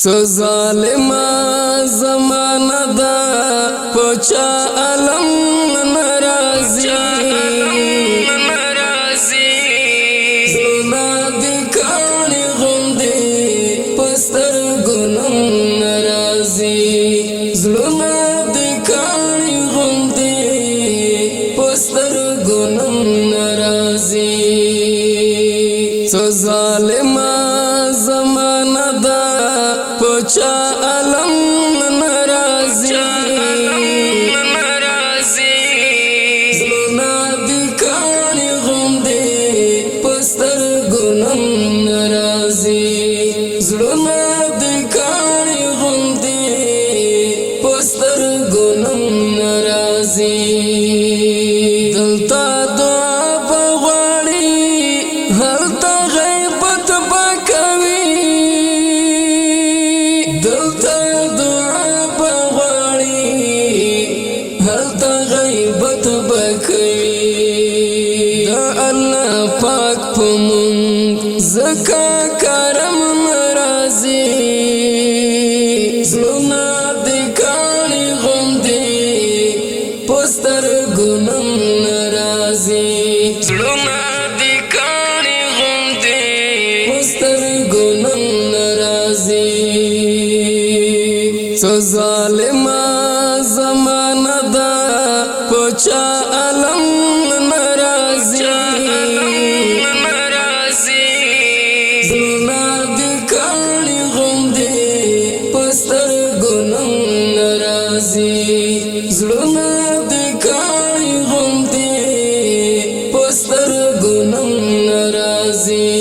څو ظالما زمانہ دا پچا علم ناراضی زلنا دی کانی غندی پستر گنم ناراضی زلنا دی کانی غندی پستر گنم ناراضی څو ظالما زمانہ دا پچا علم ناراضی زلنا دی کانی غندی پستر گنم ناراضی زلنا دی کانی غندی پستر گنم ناراضی دلتا دعا بغواړي هلتا غیبت بکوي دلتا دعا بغواړي هلتا غیبت بکوي دا الله پاک پمون زکا کرم ناراضي زلنا دی کانی غندی پستر گنم ناراضي زلنا دی کانی غندی پستر گنم ناراضي څو ظالما زمانہ دا پچا علم ناراضي زلنا دی کانی غندی پستر گنم ناراضي زلنا دی کانی غندی پستر گنم ناراضي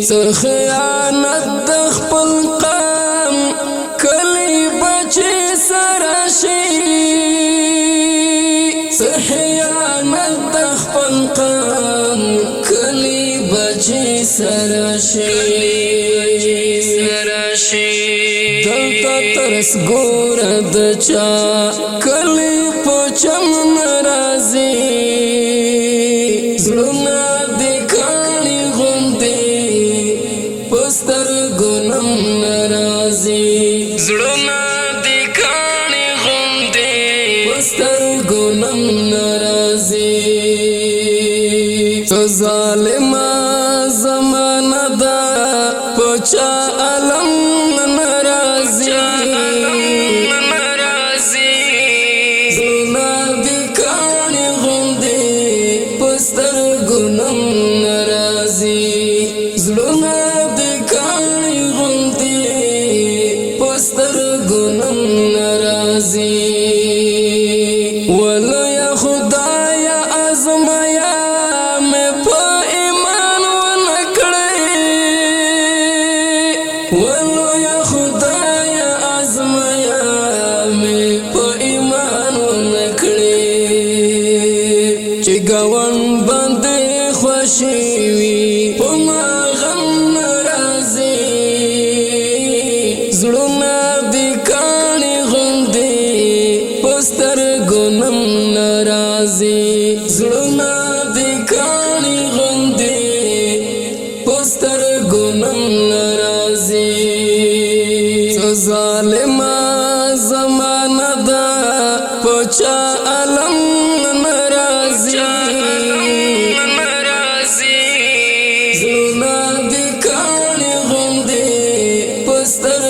څو خیانت د خپل قام کلی بچی سره شي څو خیانت د خپل قام کلی بچی سره شي دلتا ترس ګور د چا کلی پچم ناراضي زلنا دی کانی غندی پستر گنم ناراضي زلنا دی کانی غندی پستر گنم ناراضي څو ظالما زمانہ دا پچا علم ناراضي زلنا دی کانی غندی پستر گنم ناراضي زلنا دی کانی غندی پستر گنم ناراضي ولو یا خدایا ازمایا میں پا ایمان ونکڑی ولو یا خدایا ازمایا میں پا ایمان ونکڑی چی گوان بندی خوشیوی پما غم ناراضی زلنا دی کانی غندی پستر گنم ناراضي زلنا دی کانی غندی پستر گنم ناراضي څو ظالما زمانہ دا پچا علم ناراضي زلنا دی کانی غندی پستر